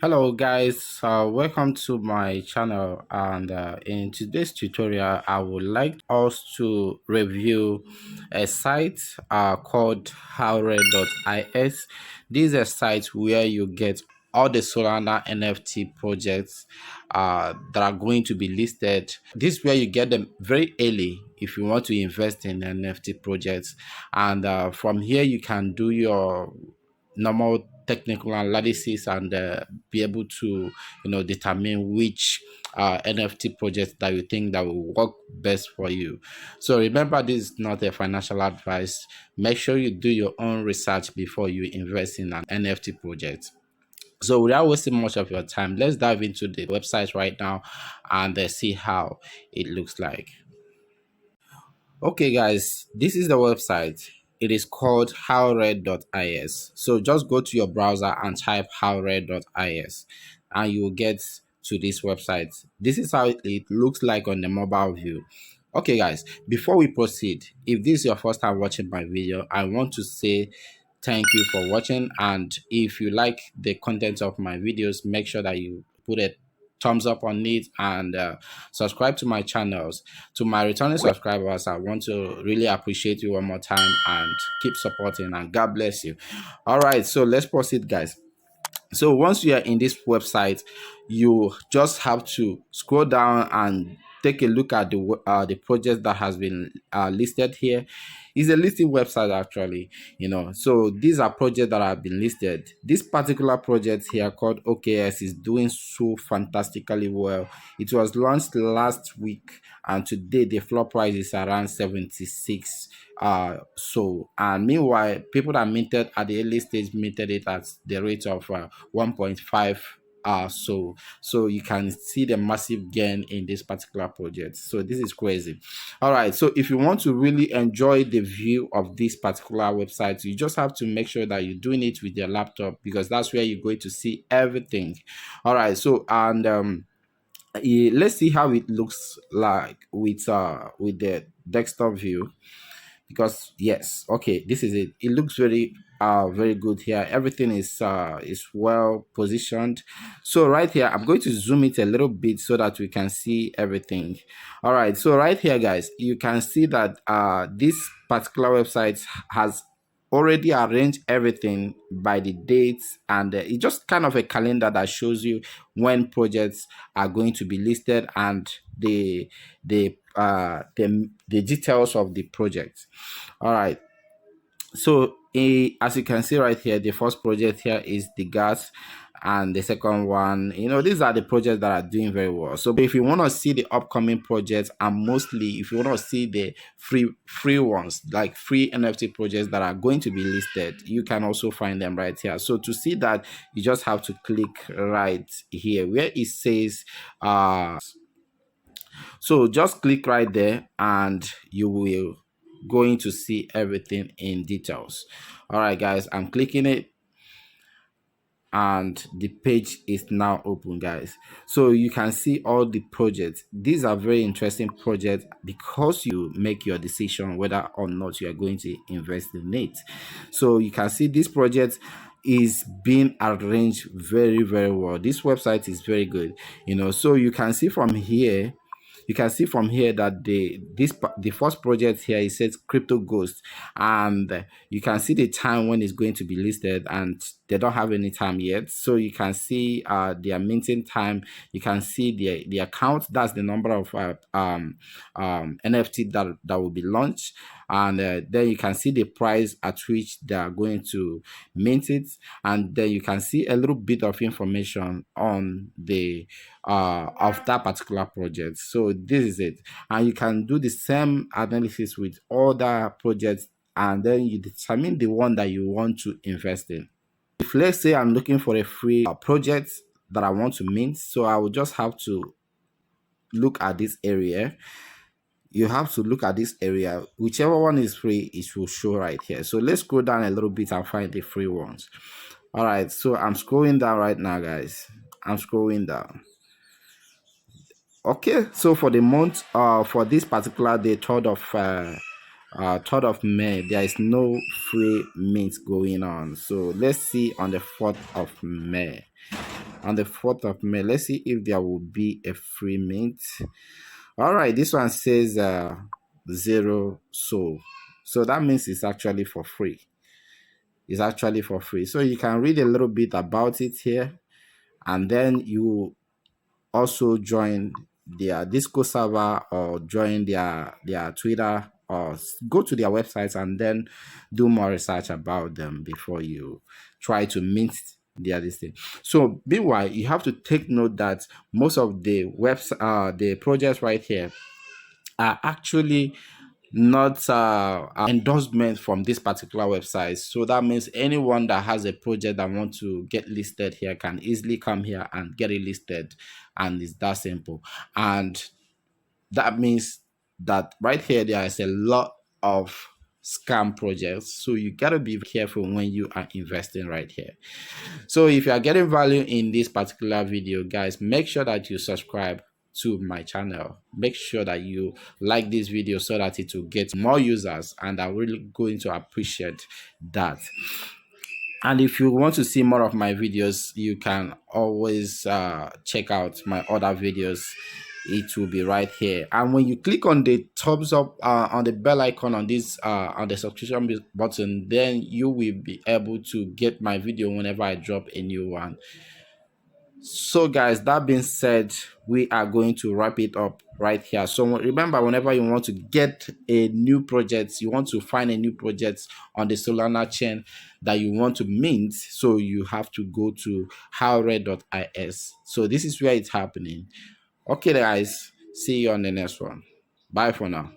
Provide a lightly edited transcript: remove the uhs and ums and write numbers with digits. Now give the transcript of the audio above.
Hello guys, welcome to my channel, and in today's tutorial I would like us to review a site called Howrare.is. This is a site where you get all the Solana NFT projects that are going to be listed. This is where you get them very early if you want to invest in NFT projects, and from here you can do your normal technical analysis and be able to determine which NFT projects that you think that will work best for you. So remember, this is not a financial advice. Make sure you do your own research before you invest in an NFT project. So without wasting much of your time, let's dive into the website right now and see how it looks like. Okay, guys, this is the website. It is called Howrare.is. So just go to your browser and type Howrare.is and you will get to this website. This is how it looks like on the mobile view. Okay, guys, before we proceed, if this is your first time watching my video, I want to say thank you for watching. And if you like the content of my videos, make sure that you put a thumbs up on it and subscribe to my channels. To my returning subscribers, I want to really appreciate you one more time and keep supporting, and God bless you. All right, so let's proceed, guys. So once you are in this website, you just have to scroll down and take a look at the project that has been listed here. It's a listing website actually, so these are projects that have been listed. This particular project here called OKS is doing so fantastically well. It was launched last week, and today the floor price is around 76. And meanwhile, people that minted at the early stage minted it at the rate of 1.5. So you can see the massive gain in this particular project. So this is crazy. All right, so if you want to really enjoy the view of this particular website, you just have to make sure that you're doing it with your laptop, because that's where you're going to see everything. All right, so and let's see how it looks like with the desktop view. Because yes, okay, this is it. It looks very good here. Everything is well positioned. So right here, I'm going to zoom it a little bit so that we can see everything. All right, so right here, guys, you can see that this particular website has already arranged everything by the dates, and it's just kind of a calendar that shows you when projects are going to be listed and the details of the project. All right, so as you can see right here, the first project here is the gas, and the second one, these are the projects that are doing very well. So if you want to see the upcoming projects, and mostly if you want to see the free ones, like free NFT projects that are going to be listed, you can also find them right here. So to see that, you just have to click right here where it says so just click right there and you will going to see everything in details. All right, guys, I'm clicking it and the page is now open, guys. So you can see all the projects. These are very interesting projects because you make your decision whether or not you are going to invest in it. So you can see this project is being arranged very well. This website is very good, so you can see from here, that the first project here, it says Crypto Ghost, and you can see the time when it's going to be listed, and they don't have any time yet. So you can see their minting time. You can see the account. That's the number of NFT that will be launched, and then you can see the price at which they are going to mint it, and then you can see a little bit of information on the of that particular project. So this is it, and you can do the same analysis with other projects, and then you determine the one that you want to invest in. If let's say I'm looking for a free project that I want to mint, so I will just have to look at this area. You have to look at this area, whichever one is free, it will show right here. So let's scroll down a little bit and find the free ones. All right, so I'm scrolling down right now, guys. I'm scrolling down. Okay, so for the month for this particular day, 3rd of May, there is no free mint going on. So let's see on the 4th of May. on the 4th of May. Let's see if there will be a free mint. All right, this one says 0 SOL. So that means it's actually for free. It's actually for free. So you can read a little bit about it here, and then you also join their Discord server or join their Twitter or go to their websites and then do more research about them before you try to mint their this thing. So meanwhile, you have to take note that most of the the projects right here are actually not endorsement from this particular website. So that means anyone that has a project that want to get listed here can easily come here and get it listed, and it's that simple. And that means that right here there is a lot of scam projects, so you got to be careful when you are investing right here. So if you are getting value in this particular video, guys, make sure that you subscribe to my channel. Make sure that you like this video so that it will get more users, and I'm really going to appreciate that. And if you want to see more of my videos, you can always check out my other videos. It will be right here. And when you click on the thumbs up on the bell icon on this on the subscription button, then you will be able to get my video whenever I drop a new one. So guys, that being said, we are going to wrap it up right here. So remember, whenever you want to get a new project, you want to find a new project on the Solana chain that you want to mint, so you have to go to Howrare.is. So this is where it's happening. Okay guys, see you on the next one. Bye for now.